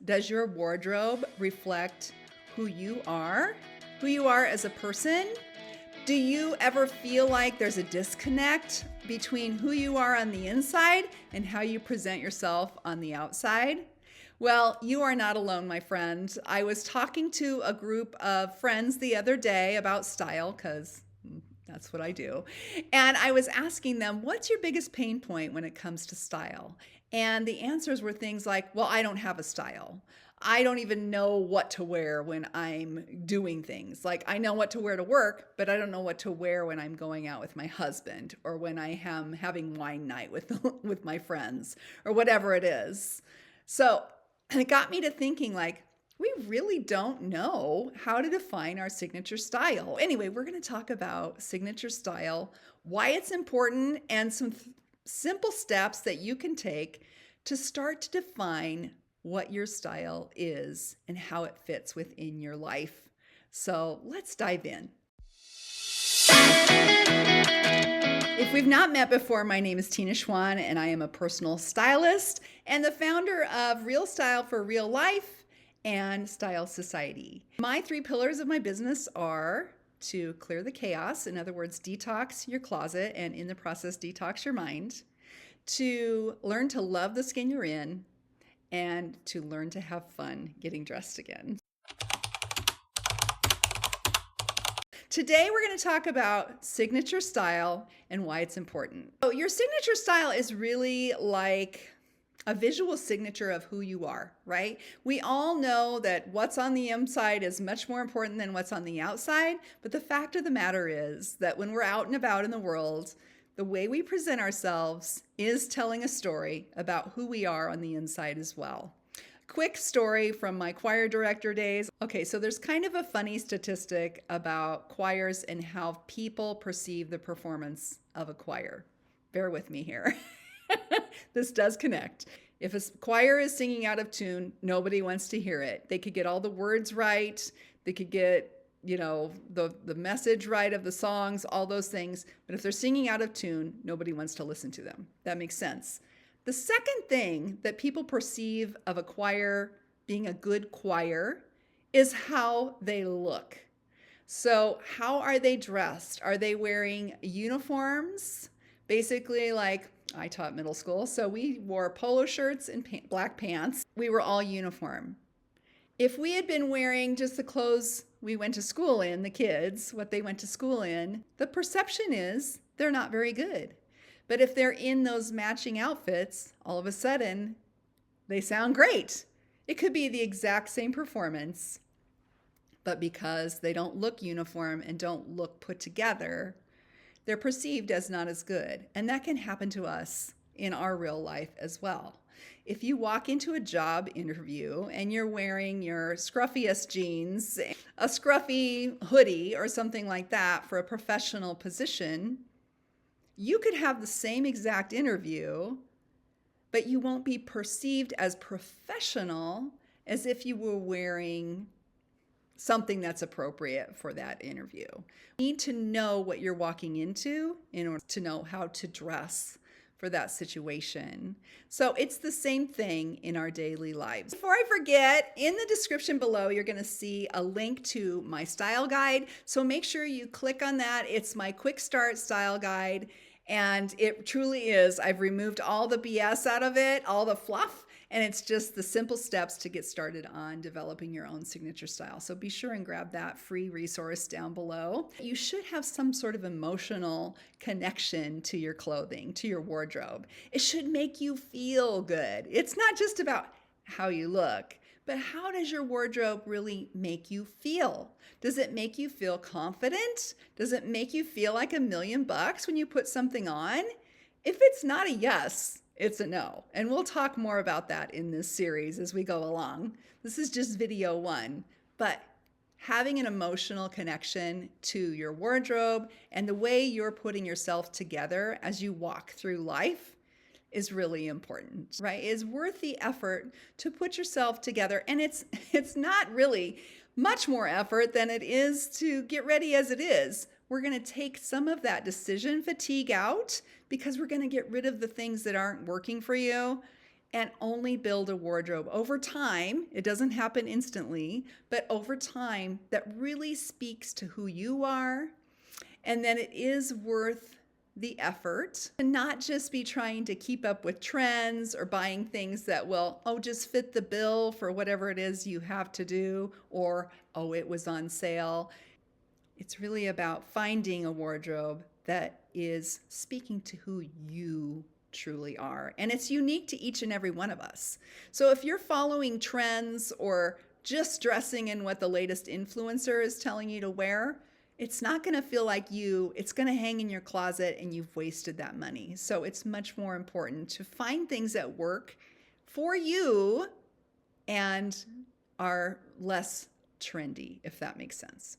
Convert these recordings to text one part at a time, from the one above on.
Does your wardrobe reflect who you are as a person? Do you ever feel like there's a disconnect between who you are on the inside and how you present yourself on the outside? Well, you are not alone, my friend. I was talking to a group of friends the other day about style, because that's what I do. And I was asking them, what's your biggest pain point when it comes to style? And the answers were things like, well, I don't have a style. I don't even know what to wear when I'm doing things. Like, I know what to wear to work, but I don't know what to wear when I'm going out with my husband or when I am having wine night with with my friends or whatever it is. So it got me to thinking, like, we really don't know how to define our signature style. Anyway, we're going to talk about signature style, why it's important, and some simple steps that you can take to start to define what your style is and how it fits within your life. So let's dive in. If we've not met before, my name is Tina Schwan, and I am a personal stylist and the founder of Real Style for Real Life and Style Society. My 3 pillars of my business are to clear the chaos, in other words, detox your closet and in the process detox your mind, to learn to love the skin you're in, and to learn to have fun getting dressed again. Today, we're going to talk about signature style and why it's important. So your signature style is really like a visual signature of who you are, right? We all know that what's on the inside is much more important than what's on the outside. But the fact of the matter is that when we're out and about in the world, the way we present ourselves is telling a story about who we are on the inside as well. Quick story from my choir director days. Okay, so there's kind of a funny statistic about choirs and how people perceive the performance of a choir. Bear with me here. This does connect. If a choir is singing out of tune, nobody wants to hear it. They could get all the words right. They could get the message right of the songs, all those things. But if they're singing out of tune, nobody wants to listen to them. That makes sense. The second thing that people perceive of a choir being a good choir is how they look. So how are they dressed? Are they wearing uniforms? Basically, like I taught middle school, so we wore polo shirts and black pants. We were all uniform. If we had been wearing just the clothes we went to school in, the kids, what they went to school in, the perception is they're not very good. But if they're in those matching outfits, all of a sudden, they sound great. It could be the exact same performance, but because they don't look uniform and don't look put together, they're perceived as not as good. And that can happen to us in our real life as well. If you walk into a job interview and you're wearing your scruffiest jeans, a scruffy hoodie or something like that for a professional position, you could have the same exact interview, but you won't be perceived as professional as if you were wearing something that's appropriate for that interview. You need to know what you're walking into in order to know how to dress for that situation. So it's the same thing in our daily lives. Before I forget, in the description below, you're going to see a link to my style guide. So make sure you click on that. It's my quick start style guide. And it truly is. I've removed all the BS out of it, all the fluff, and it's just the simple steps to get started on developing your own signature style. So be sure and grab that free resource down below. You should have some sort of emotional connection to your clothing, to your wardrobe. It should make you feel good. It's not just about how you look, but how does your wardrobe really make you feel? Does it make you feel confident? Does it make you feel like $1,000,000 when you put something on? If it's not a yes, it's a no. And we'll talk more about that in this series as we go along. This is just video 1. But having an emotional connection to your wardrobe and the way you're putting yourself together as you walk through life is really important, right? It's worth the effort to put yourself together. And it's not really much more effort than it is to get ready as it is. We're going to take some of that decision fatigue out because we're going to get rid of the things that aren't working for you and only build a wardrobe over time. It doesn't happen instantly, but over time that really speaks to who you are. And then it is worth the effort to not just be trying to keep up with trends or buying things that will, just fit the bill for whatever it is you have to do, or, it was on sale. It's really about finding a wardrobe that is speaking to who you truly are. And it's unique to each and every one of us. So if you're following trends or just dressing in what the latest influencer is telling you to wear, it's not going to feel like you. It's going to hang in your closet and you've wasted that money. So it's much more important to find things that work for you and are less trendy, if that makes sense.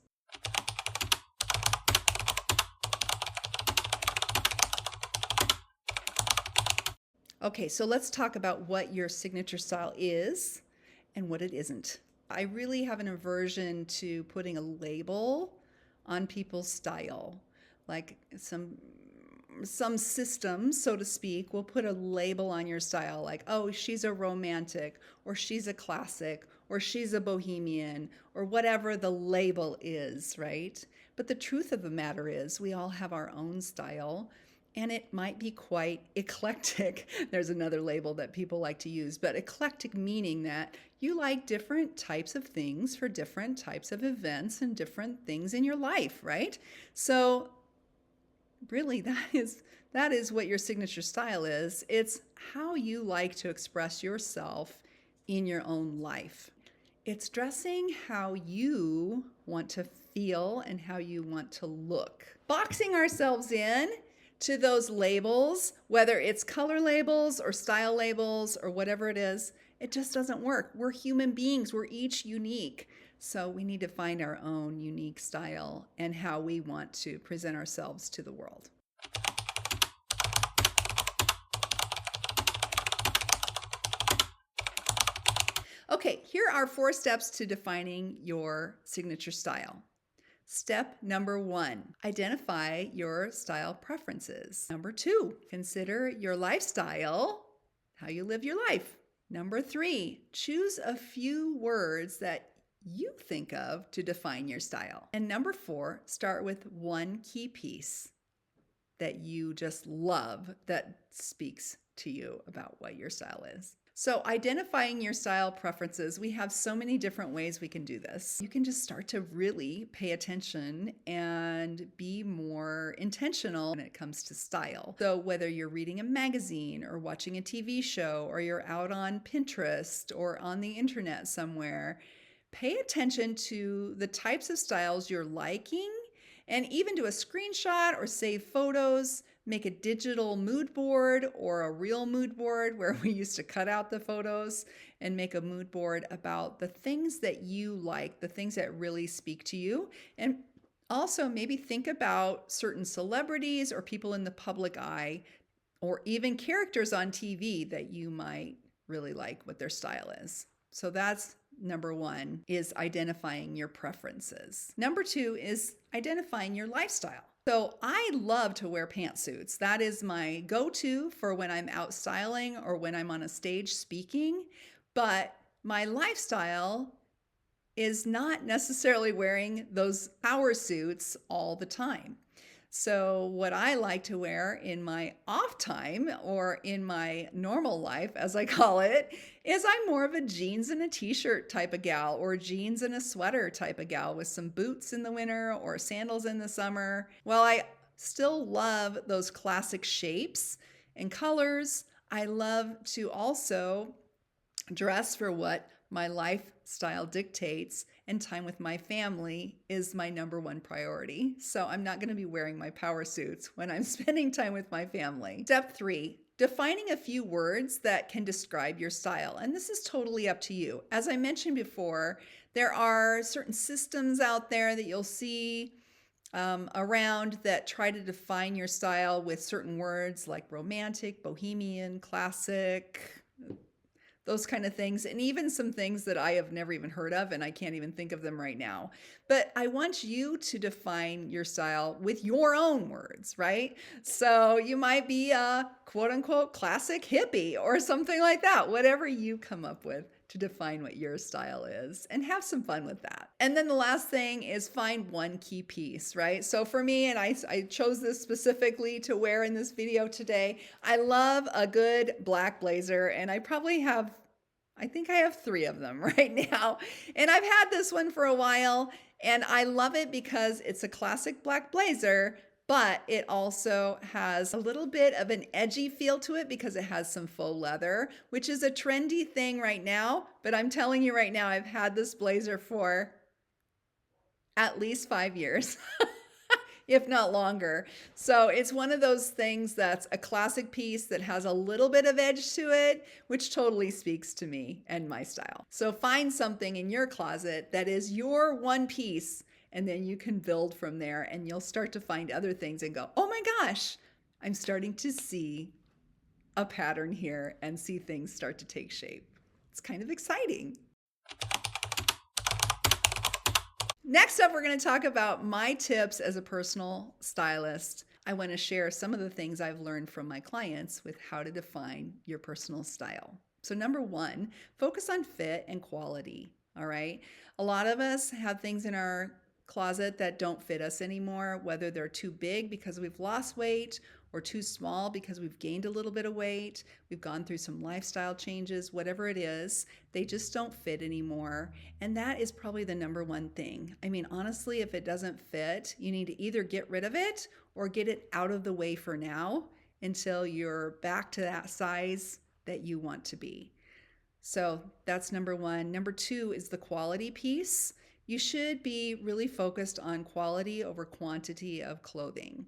Okay, so let's talk about what your signature style is and what it isn't. I really have an aversion to putting a label on people's style. Like some systems, so to speak, will put a label on your style like, oh, she's a romantic, or she's a classic, or she's a bohemian, or whatever the label is, right? But the truth of the matter is we all have our own style. And it might be quite eclectic. There's another label that people like to use, but eclectic meaning that you like different types of things for different types of events and different things in your life, right? So really that is what your signature style is. It's how you like to express yourself in your own life. It's dressing how you want to feel and how you want to look. Boxing ourselves in to those labels, whether it's color labels or style labels or whatever it is, it just doesn't work. We're human beings. We're each unique. So we need to find our own unique style and how we want to present ourselves to the world. Okay, here are 4 steps to defining your signature style. Step number 1, identify your style preferences. Number 2, consider your lifestyle, how you live your life. Number 3, choose a few words that you think of to define your style. And number 4, start with one key piece that you just love that speaks to you about what your style is. So identifying your style preferences, we have so many different ways we can do this. You can just start to really pay attention and be more intentional when it comes to style. So whether you're reading a magazine or watching a TV show, or you're out on Pinterest or on the internet somewhere, pay attention to the types of styles you're liking, and even do a screenshot or save photos. Make a digital mood board or a real mood board where we used to cut out the photos, and make a mood board about the things that you like, the things that really speak to you. And also maybe think about certain celebrities or people in the public eye, or even characters on TV that you might really like what their style is. So that's number 1, is identifying your preferences. Number 2 is identifying your lifestyle. So I love to wear pantsuits. That is my go-to for when I'm out styling or when I'm on a stage speaking. But my lifestyle is not necessarily wearing those power suits all the time. So what I like to wear in my off time, or in my normal life, as I call it, is I'm more of a jeans and a t-shirt type of gal, or jeans and a sweater type of gal with some boots in the winter or sandals in the summer. While I still love those classic shapes and colors, I love to also dress for what my lifestyle dictates, and time with my family is my number 1 priority. So I'm not going to be wearing my power suits when I'm spending time with my family. Step 3, defining a few words that can describe your style. And this is totally up to you. As I mentioned before, there are certain systems out there that you'll see around that try to define your style with certain words like romantic, bohemian, classic. those kind of things, and even some things that I have never even heard of and I can't even think of them right now. But I want you to define your style with your own words, right? So you might be a quote unquote classic hippie or something like that, whatever you come up with to define what your style is, and have some fun with that. And then the last thing is find one key piece, right? So for me, and I chose this specifically to wear in this video today, I love a good black blazer, and I think I have 3 of them right now. And I've had this one for a while, and I love it because it's a classic black blazer, but it also has a little bit of an edgy feel to it because it has some faux leather, which is a trendy thing right now. But I'm telling you right now, I've had this blazer for at least 5 years, if not longer. So it's one of those things that's a classic piece that has a little bit of edge to it, which totally speaks to me and my style. So find something in your closet that is your one piece, and then you can build from there, and you'll start to find other things and go, oh my gosh, I'm starting to see a pattern here and see things start to take shape. It's kind of exciting. Next up, we're going to talk about my tips as a personal stylist. I want to share some of the things I've learned from my clients with how to define your personal style. So number 1, focus on fit and quality. All right. A lot of us have things in our closet that don't fit us anymore, whether they're too big because we've lost weight or too small because we've gained a little bit of weight, we've gone through some lifestyle changes, whatever it is, they just don't fit anymore. And that is probably the number 1 thing. I mean, honestly, if it doesn't fit, you need to either get rid of it or get it out of the way for now until you're back to that size that you want to be. So that's number 1. Number 2 is the quality piece. You should be really focused on quality over quantity of clothing.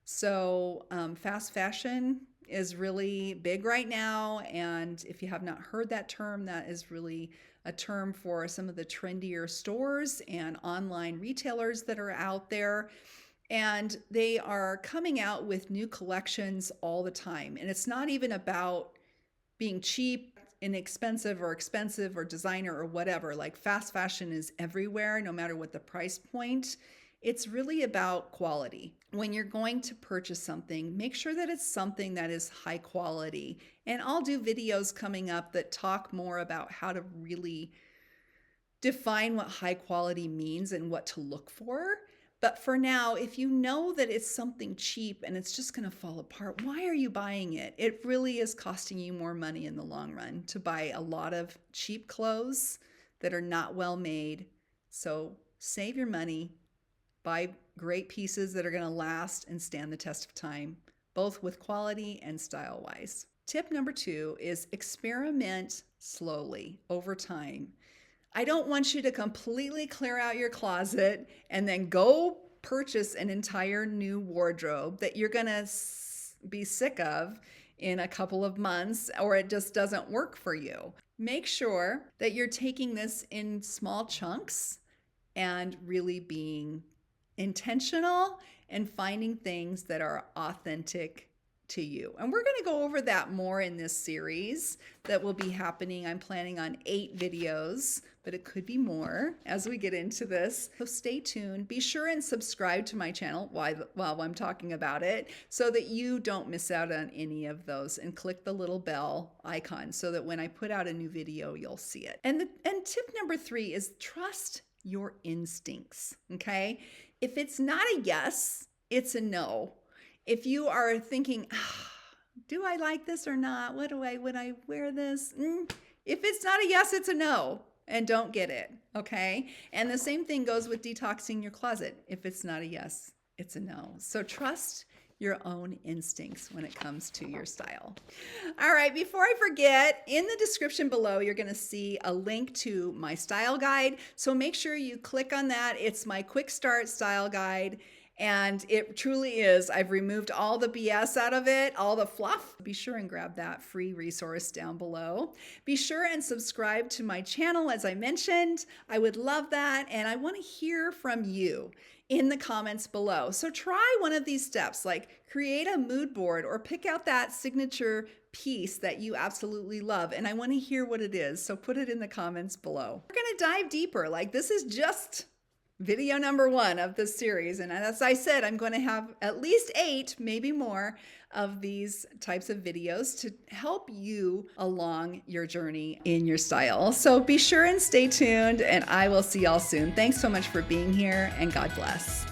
So fast fashion is really big right now. And if you have not heard that term, that is really a term for some of the trendier stores and online retailers that are out there. And they are coming out with new collections all the time. And it's not even about being cheap, inexpensive or expensive or designer or whatever. Like fast fashion is everywhere, no matter what the price point. It's really about quality. When you're going to purchase something, make sure that it's something that is high quality. And I'll do videos coming up that talk more about how to really define what high quality means and what to look for. But for now, if you know that it's something cheap and it's just going to fall apart, why are you buying it? It really is costing you more money in the long run to buy a lot of cheap clothes that are not well made. So save your money, buy great pieces that are going to last and stand the test of time, both with quality and style-wise. Tip number 2 is experiment slowly over time. I don't want you to completely clear out your closet and then go purchase an entire new wardrobe that you're going to be sick of in a couple of months, or it just doesn't work for you. Make sure that you're taking this in small chunks and really being intentional and finding things that are authentic to you. And we're going to go over that more in this series that will be happening. I'm planning on 8 videos, but it could be more as we get into this. So stay tuned. Be sure and subscribe to my channel while I'm talking about it so that you don't miss out on any of those, and click the little bell icon so that when I put out a new video, you'll see it. And tip number 3 is trust your instincts, okay? If it's not a yes, it's a no. If you are thinking, do I like this or not? Would I wear this? If it's not a yes, it's a no, and don't get it, okay? And the same thing goes with detoxing your closet. If it's not a yes, it's a no. So trust your own instincts when it comes to your style. All right, before I forget, in the description below, you're gonna see a link to my style guide. So make sure you click on that. It's my quick start style guide. And it truly is. I've removed all the BS out of it, all the fluff. Be sure and grab that free resource down below. Be sure and subscribe to my channel, as I mentioned. I would love that. And I want to hear from you in the comments below. So try one of these steps, like create a mood board or pick out that signature piece that you absolutely love. And I want to hear what it is. So put it in the comments below. We're going to dive deeper. Like, this is just video number 1 of this series. And as I said, I'm going to have at least 8, maybe more, of these types of videos to help you along your journey in your style. So be sure and stay tuned, and I will see y'all soon. Thanks so much for being here, and God bless.